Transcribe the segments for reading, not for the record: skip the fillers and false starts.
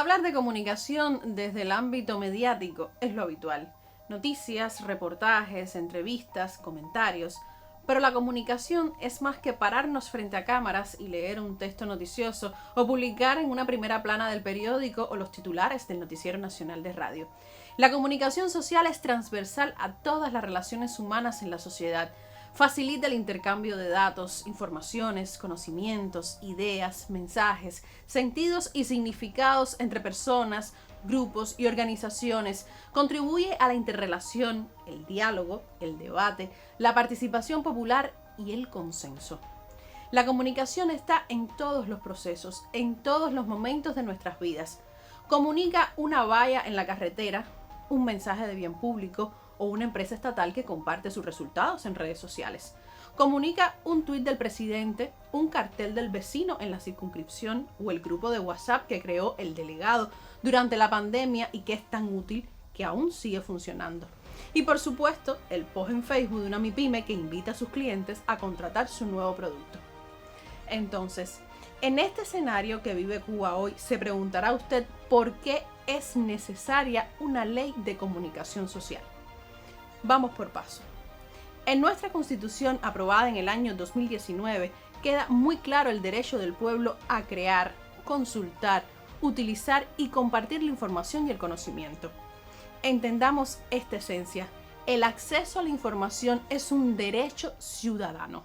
Hablar de comunicación desde el ámbito mediático es lo habitual. Noticias, reportajes, entrevistas, comentarios. Pero la comunicación es más que pararnos frente a cámaras y leer un texto noticioso o publicar en una primera plana del periódico o los titulares del Noticiero Nacional de Radio. La comunicación social es transversal a todas las relaciones humanas en la sociedad. Facilita el intercambio de datos, informaciones, conocimientos, ideas, mensajes, sentidos y significados entre personas, grupos y organizaciones. Contribuye a la interrelación, el diálogo, el debate, la participación popular y el consenso. La comunicación está en todos los procesos, en todos los momentos de nuestras vidas. Comunica una valla en la carretera, un mensaje de bien público o una empresa estatal que comparte sus resultados en redes sociales. Comunica un tuit del presidente, un cartel del vecino en la circunscripción o el grupo de WhatsApp que creó el delegado durante la pandemia y que es tan útil que aún sigue funcionando. Y por supuesto, el post en Facebook de una MIPYME que invita a sus clientes a contratar su nuevo producto. Entonces, en este escenario que vive Cuba hoy, se preguntará usted por qué es necesaria una ley de comunicación social. Vamos por paso. En nuestra Constitución, aprobada en el año 2019, queda muy claro el derecho del pueblo a crear, consultar, utilizar y compartir la información y el conocimiento. Entendamos esta esencia. El acceso a la información es un derecho ciudadano.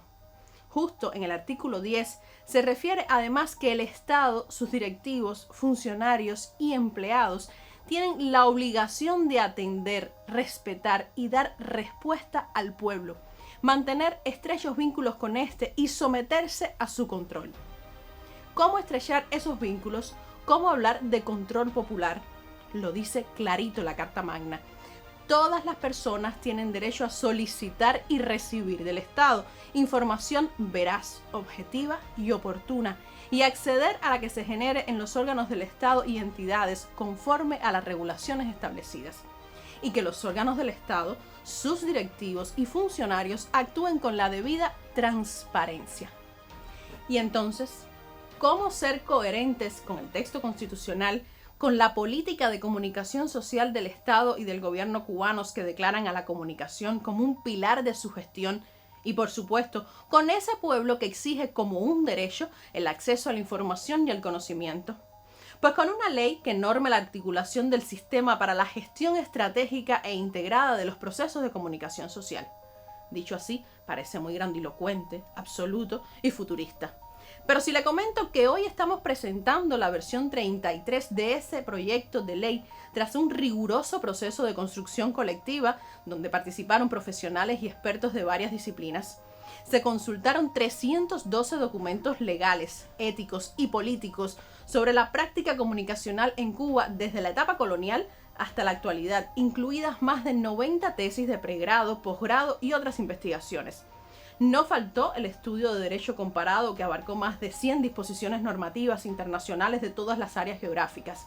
Justo en el artículo 10 se refiere además que el Estado, sus directivos, funcionarios y empleados tienen la obligación de atender, respetar y dar respuesta al pueblo, mantener estrechos vínculos con este y someterse a su control. ¿Cómo estrechar esos vínculos? ¿Cómo hablar de control popular? Lo dice clarito la Carta Magna. Todas las personas tienen derecho a solicitar y recibir del Estado información veraz, objetiva y oportuna, y acceder a la que se genere en los órganos del Estado y entidades conforme a las regulaciones establecidas. Y que los órganos del Estado, sus directivos y funcionarios actúen con la debida transparencia. Y entonces, ¿cómo ser coherentes con el texto constitucional, con la política de comunicación social del Estado y del gobierno cubanos que declaran a la comunicación como un pilar de su gestión? Y por supuesto, con ese pueblo que exige como un derecho el acceso a la información y al conocimiento. Pues con una ley que norme la articulación del sistema para la gestión estratégica e integrada de los procesos de comunicación social. Dicho así, parece muy grandilocuente, absoluto y futurista. Pero si le comento que hoy estamos presentando la versión 33 de ese proyecto de ley tras un riguroso proceso de construcción colectiva donde participaron profesionales y expertos de varias disciplinas, se consultaron 312 documentos legales, éticos y políticos sobre la práctica comunicacional en Cuba desde la etapa colonial hasta la actualidad, incluidas más de 90 tesis de pregrado, posgrado y otras investigaciones. No faltó el estudio de Derecho Comparado que abarcó más de 100 disposiciones normativas internacionales de todas las áreas geográficas.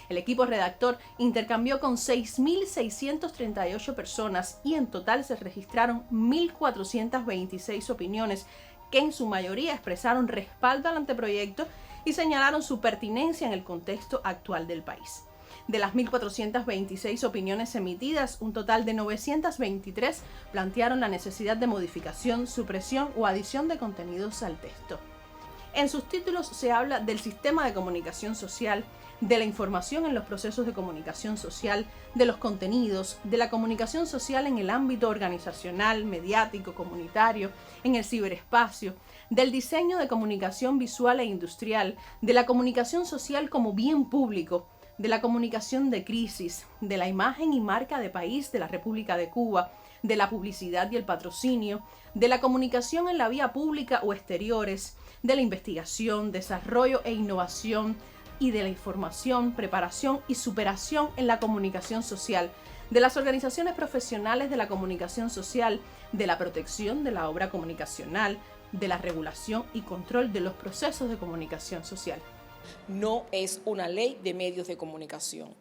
El equipo redactor intercambió con 6.638 personas y en total se registraron 1.426 opiniones que en su mayoría expresaron respaldo al anteproyecto y señalaron su pertinencia en el contexto actual del país. De las 1.426 opiniones emitidas, un total de 923 plantearon la necesidad de modificación, supresión o adición de contenidos al texto. En sus títulos se habla del sistema de comunicación social, de la información en los procesos de comunicación social, de los contenidos, de la comunicación social en el ámbito organizacional, mediático, comunitario, en el ciberespacio, del diseño de comunicación visual e industrial, de la comunicación social como bien público, de la comunicación de crisis, de la imagen y marca de país de la República de Cuba, de la publicidad y el patrocinio, de la comunicación en la vía pública o exteriores, de la investigación, desarrollo e innovación y de la información, preparación y superación en la comunicación social, de las organizaciones profesionales de la comunicación social, de la protección de la obra comunicacional, de la regulación y control de los procesos de comunicación social. No es una ley de medios de comunicación.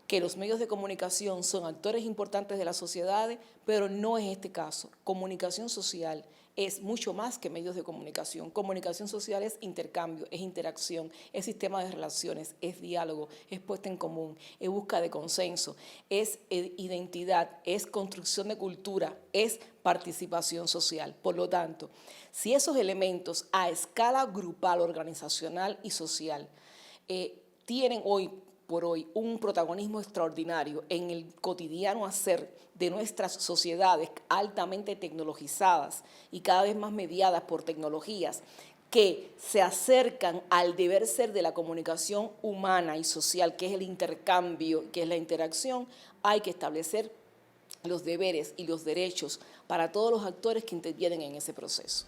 que los medios de comunicación son actores importantes de las sociedades, pero no es este caso. Comunicación social es mucho más que medios de comunicación. Comunicación social es intercambio, es interacción, es sistema de relaciones, es diálogo, es puesta en común, es busca de consenso, es identidad, es construcción de cultura, es participación social. Por lo tanto, si esos elementos a escala grupal, organizacional y social tienen hoy por hoy un protagonismo extraordinario en el cotidiano hacer de nuestras sociedades altamente tecnologizadas y cada vez más mediadas por tecnologías que se acercan al deber ser de la comunicación humana y social, que es el intercambio, que es la interacción, hay que establecer los deberes y los derechos para todos los actores que intervienen en ese proceso.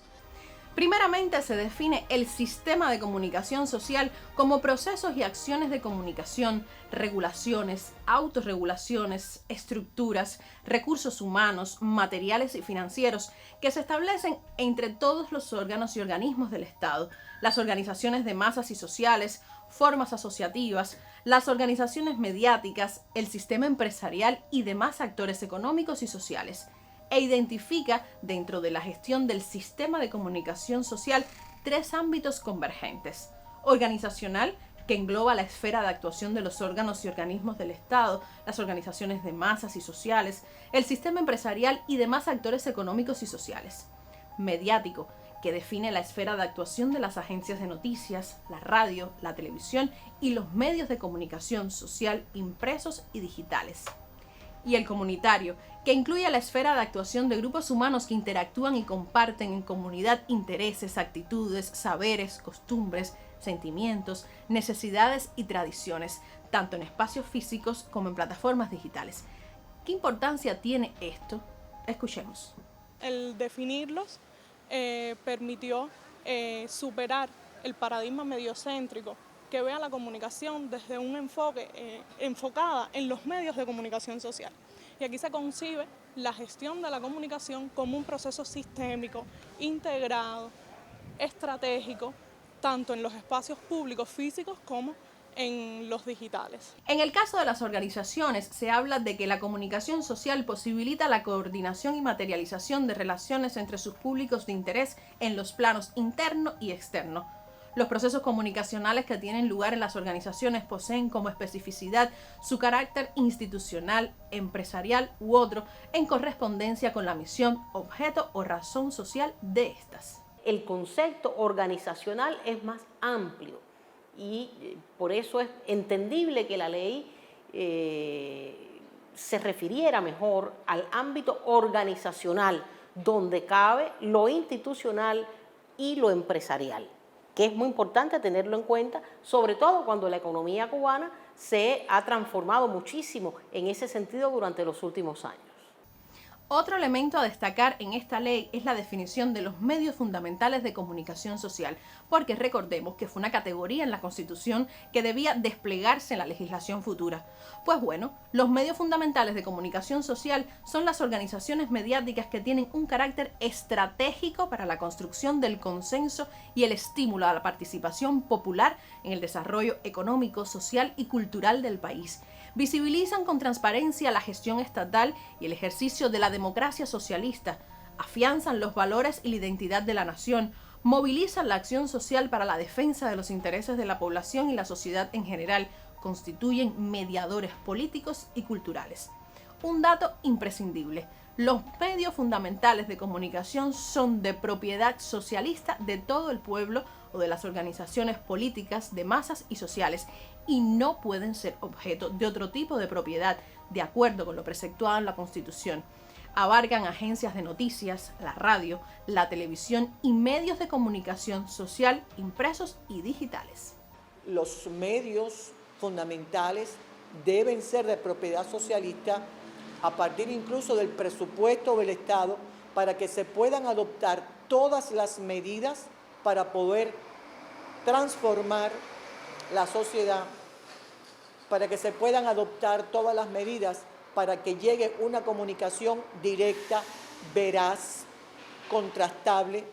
Primeramente se define el sistema de comunicación social como procesos y acciones de comunicación, regulaciones, autorregulaciones, estructuras, recursos humanos, materiales y financieros que se establecen entre todos los órganos y organismos del Estado, las organizaciones de masas y sociales, formas asociativas, las organizaciones mediáticas, el sistema empresarial y demás actores económicos y sociales, e identifica dentro de la gestión del sistema de comunicación social 3 ámbitos convergentes: organizacional, que engloba la esfera de actuación de los órganos y organismos del Estado, las organizaciones de masas y sociales, el sistema empresarial y demás actores económicos y sociales; mediático, que define la esfera de actuación de las agencias de noticias, la radio, la televisión y los medios de comunicación social impresos y digitales; y el comunitario, que incluye la esfera de actuación de grupos humanos que interactúan y comparten en comunidad intereses, actitudes, saberes, costumbres, sentimientos, necesidades y tradiciones, tanto en espacios físicos como en plataformas digitales. ¿Qué importancia tiene esto? Escuchemos. El definirlos permitió superar el paradigma mediocéntrico que ve a la comunicación desde un enfoque enfocada en los medios de comunicación social. Y aquí se concibe la gestión de la comunicación como un proceso sistémico, integrado, estratégico, tanto en los espacios públicos físicos como en los digitales. En el caso de las organizaciones, se habla de que la comunicación social posibilita la coordinación y materialización de relaciones entre sus públicos de interés en los planos interno y externo. Los procesos comunicacionales que tienen lugar en las organizaciones poseen como especificidad su carácter institucional, empresarial u otro, en correspondencia con la misión, objeto o razón social de estas. El concepto organizacional es más amplio y por eso es entendible que la ley se refiriera mejor al ámbito organizacional, donde cabe lo institucional y lo empresarial, que es muy importante tenerlo en cuenta, sobre todo cuando la economía cubana se ha transformado muchísimo en ese sentido durante los últimos años. Otro elemento a destacar en esta ley es la definición de los medios fundamentales de comunicación social, porque recordemos que fue una categoría en la Constitución que debía desplegarse en la legislación futura. Pues bueno, los medios fundamentales de comunicación social son las organizaciones mediáticas que tienen un carácter estratégico para la construcción del consenso y el estímulo a la participación popular en el desarrollo económico, social y cultural del país. Visibilizan con transparencia la gestión estatal y el ejercicio de la democracia socialista, afianzan los valores y la identidad de la nación, movilizan la acción social para la defensa de los intereses de la población y la sociedad en general, constituyen mediadores políticos y culturales. Un dato imprescindible: los medios fundamentales de comunicación son de propiedad socialista de todo el pueblo o de las organizaciones políticas de masas y sociales, y no pueden ser objeto de otro tipo de propiedad, de acuerdo con lo preceptuado en la Constitución. Abarcan agencias de noticias, la radio, la televisión y medios de comunicación social impresos y digitales. Los medios fundamentales deben ser de propiedad socialista a partir incluso del presupuesto del Estado, para que se puedan adoptar todas las medidas para poder transformar la sociedad, para que se puedan adoptar todas las medidas para que llegue una comunicación directa, veraz, contrastable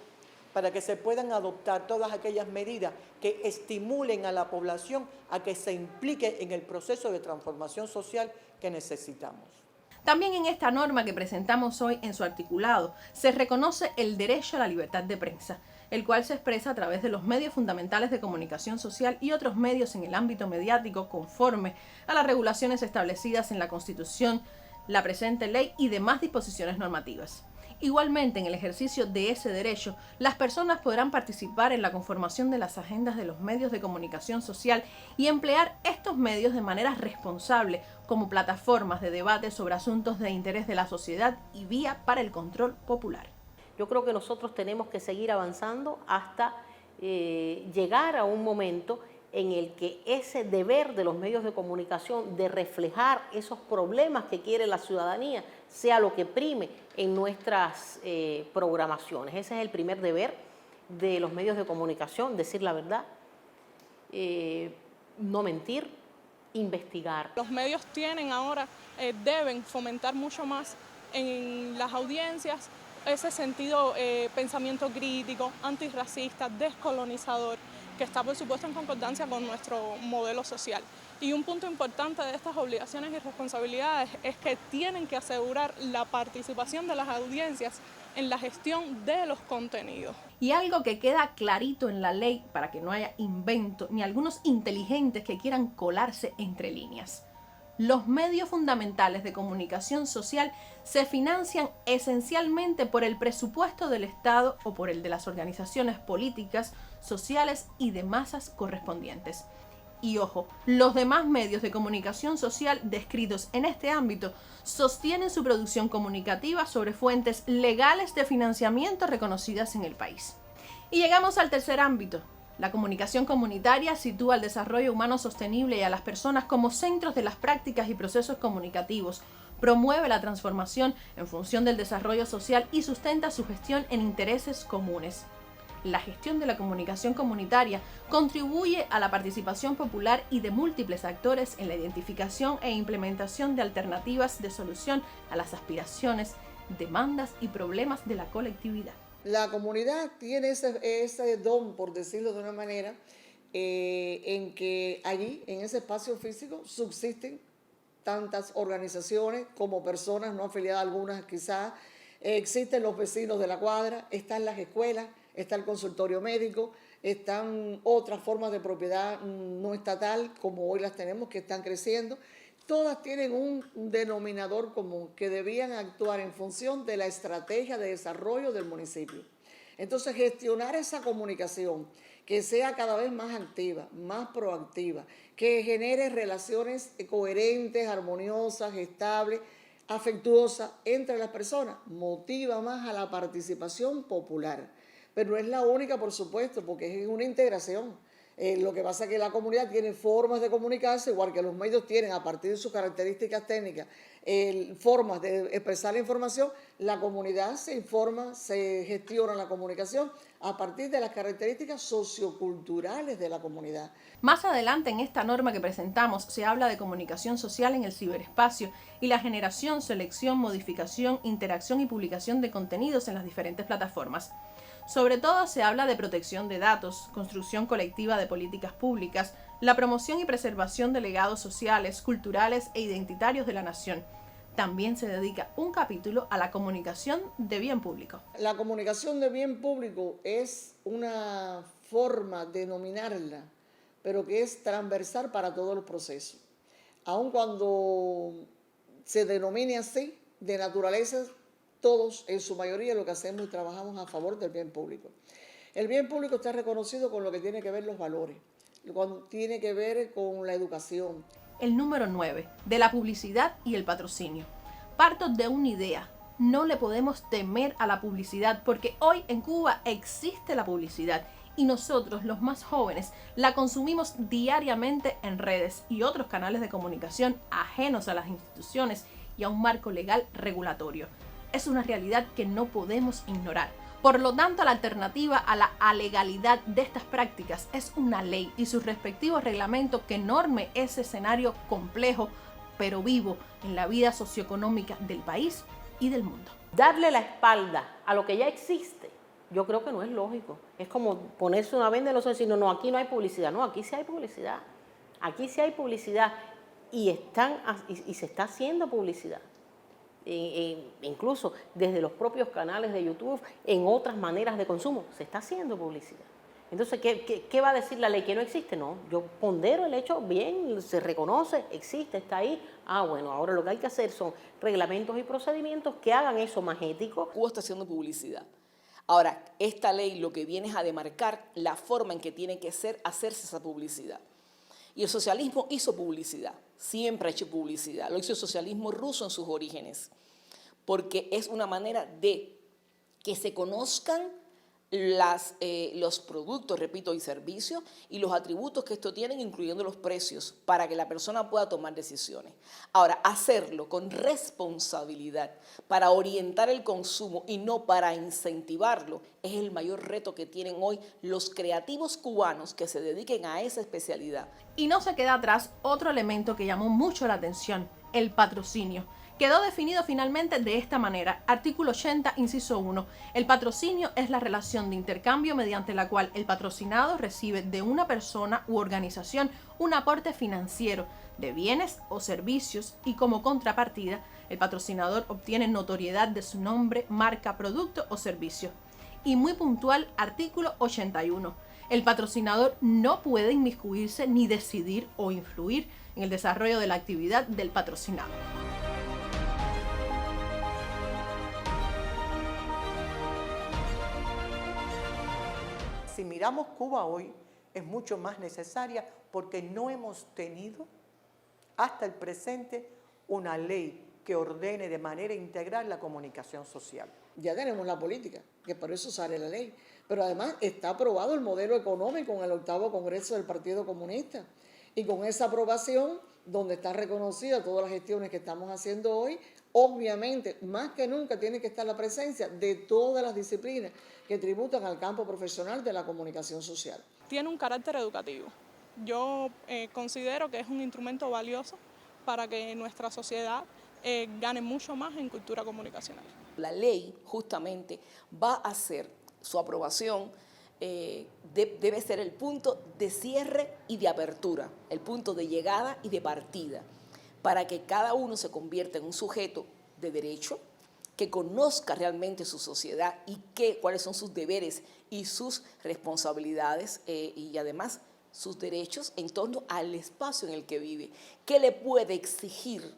para que se puedan adoptar todas aquellas medidas que estimulen a la población a que se implique en el proceso de transformación social que necesitamos. También en esta norma que presentamos hoy en su articulado se reconoce el derecho a la libertad de prensa, el cual se expresa a través de los medios fundamentales de comunicación social y otros medios en el ámbito mediático conforme a las regulaciones establecidas en la Constitución, la presente ley y demás disposiciones normativas. Igualmente, en el ejercicio de ese derecho, las personas podrán participar en la conformación de las agendas de los medios de comunicación social y emplear estos medios de manera responsable como plataformas de debate sobre asuntos de interés de la sociedad y vía para el control popular. Yo creo que nosotros tenemos que seguir avanzando hasta llegar a un momento en el que ese deber de los medios de comunicación de reflejar esos problemas que quiere la ciudadanía sea lo que prime en nuestras programaciones. Ese es el primer deber de los medios de comunicación, decir la verdad, no mentir, investigar. Los medios tienen ahora, deben fomentar mucho más en las audiencias ese sentido, pensamiento crítico, antirracista, descolonizador, que está por supuesto en concordancia con nuestro modelo social. Y un punto importante de estas obligaciones y responsabilidades es que tienen que asegurar la participación de las audiencias en la gestión de los contenidos. Y algo que queda clarito en la ley para que no haya invento ni algunos inteligentes que quieran colarse entre líneas. Los medios fundamentales de comunicación social se financian esencialmente por el presupuesto del Estado o por el de las organizaciones políticas, sociales y de masas correspondientes. Y ojo, los demás medios de comunicación social descritos en este ámbito sostienen su producción comunicativa sobre fuentes legales de financiamiento reconocidas en el país. Y llegamos al tercer ámbito. La comunicación comunitaria sitúa el desarrollo humano sostenible y a las personas como centros de las prácticas y procesos comunicativos, promueve la transformación en función del desarrollo social y sustenta su gestión en intereses comunes. La gestión de la comunicación comunitaria contribuye a la participación popular y de múltiples actores en la identificación e implementación de alternativas de solución a las aspiraciones, demandas y problemas de la colectividad. La comunidad tiene ese don, por decirlo de una manera, en que allí, en ese espacio físico, subsisten tantas organizaciones como personas no afiliadas a algunas quizás. Existen los vecinos de la cuadra, están las escuelas, está el consultorio médico, están otras formas de propiedad no estatal, como hoy las tenemos, que están creciendo. Todas tienen un denominador común, que debían actuar en función de la estrategia de desarrollo del municipio. Entonces, gestionar esa comunicación, que sea cada vez más activa, más proactiva, que genere relaciones coherentes, armoniosas, estables, afectuosas entre las personas, motiva más a la participación popular. Pero no es la única, por supuesto, porque es una integración. Lo que pasa es que la comunidad tiene formas de comunicarse, igual que los medios tienen, a partir de sus características técnicas, formas de expresar la información. La comunidad se informa, se gestiona la comunicación a partir de las características socioculturales de la comunidad. Más adelante en esta norma que presentamos se habla de comunicación social en el ciberespacio y la generación, selección, modificación, interacción y publicación de contenidos en las diferentes plataformas. Sobre todo se habla de protección de datos, construcción colectiva de políticas públicas, la promoción y preservación de legados sociales, culturales e identitarios de la nación. También se dedica un capítulo a la comunicación de bien público. La comunicación de bien público es una forma de denominarla, pero que es transversal para todos los procesos. Aun cuando se denomine así, de naturaleza, todos, en su mayoría, lo que hacemos y trabajamos a favor del bien público. El bien público está reconocido con lo que tiene que ver los valores, tiene que ver con la educación. El número 9, de la publicidad y el patrocinio. Parto de una idea. No le podemos temer a la publicidad porque hoy en Cuba existe la publicidad y nosotros, los más jóvenes, la consumimos diariamente en redes y otros canales de comunicación ajenos a las instituciones y a un marco legal regulatorio. Es una realidad que no podemos ignorar. Por lo tanto, la alternativa a la alegalidad de estas prácticas es una ley y su respectivo reglamento que norme ese escenario complejo, pero vivo en la vida socioeconómica del país y del mundo. Darle la espalda a lo que ya existe Yo creo que no es lógico. Es como ponerse una venda en los ojos y decir, no, aquí no hay publicidad. No, aquí sí hay publicidad. Aquí sí hay publicidad y se está haciendo publicidad. Incluso desde los propios canales de YouTube, en otras maneras de consumo, se está haciendo publicidad. Entonces, ¿qué va a decir la ley? ¿Que no existe? No, yo pondero el hecho, bien, se reconoce, existe, está ahí. Bueno, ahora lo que hay que hacer son reglamentos y procedimientos que hagan eso más ético. Cuba está haciendo publicidad. Ahora, esta ley lo que viene es a demarcar la forma en que tiene que hacerse esa publicidad. Y el socialismo hizo publicidad, siempre ha hecho publicidad. Lo hizo el socialismo ruso en sus orígenes, porque es una manera de que se conozcan los productos, repito, y servicios y los atributos que esto tienen, incluyendo los precios, para que la persona pueda tomar decisiones. Ahora, hacerlo con responsabilidad para orientar el consumo y no para incentivarlo es el mayor reto que tienen hoy los creativos cubanos que se dediquen a esa especialidad. Y no se queda atrás otro elemento que llamó mucho la atención, el patrocinio. Quedó definido finalmente de esta manera. Artículo 80, inciso 1. El patrocinio es la relación de intercambio mediante la cual el patrocinado recibe de una persona u organización un aporte financiero de bienes o servicios y como contrapartida, el patrocinador obtiene notoriedad de su nombre, marca, producto o servicio. Y muy puntual, artículo 81. El patrocinador no puede inmiscuirse ni decidir o influir en el desarrollo de la actividad del patrocinado. Si miramos Cuba hoy, es mucho más necesaria porque no hemos tenido hasta el presente una ley que ordene de manera integral la comunicación social. Ya tenemos la política, que por eso sale la ley. Pero además está aprobado el modelo económico en el 8º Congreso del Partido Comunista. Y con esa aprobación, donde están reconocidas todas las gestiones que estamos haciendo hoy, obviamente, más que nunca tiene que estar la presencia de todas las disciplinas que tributan al campo profesional de la comunicación social. Tiene un carácter educativo. Yo considero que es un instrumento valioso para que nuestra sociedad gane mucho más en cultura comunicacional. La ley justamente va a hacer su aprobación, debe ser el punto de cierre y de apertura, el punto de llegada y de partida, para que cada uno se convierta en un sujeto de derecho, que conozca realmente su sociedad y cuáles son sus deberes y sus responsabilidades y además sus derechos en torno al espacio en el que vive, qué le puede exigir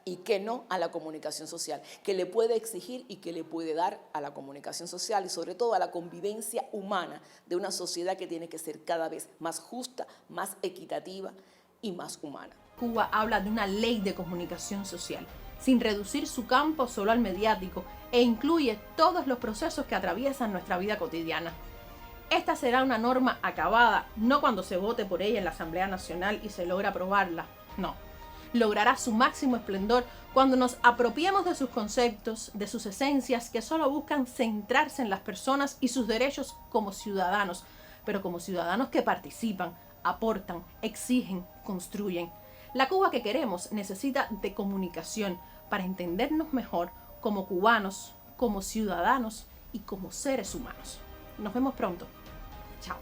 y qué no a la comunicación social, qué le puede exigir y qué le puede dar a la comunicación social y sobre todo a la convivencia humana de una sociedad que tiene que ser cada vez más justa, más equitativa y más humana. Cuba habla de una ley de comunicación social, sin reducir su campo solo al mediático, e incluye todos los procesos que atraviesan nuestra vida cotidiana. Esta será una norma acabada, no cuando se vote por ella en la Asamblea Nacional y se logre aprobarla, no. Logrará su máximo esplendor cuando nos apropiemos de sus conceptos, de sus esencias que solo buscan centrarse en las personas y sus derechos como ciudadanos, pero como ciudadanos que participan, aportan, exigen, construyen. La Cuba que queremos necesita de comunicación para entendernos mejor como cubanos, como ciudadanos y como seres humanos. Nos vemos pronto. Chao.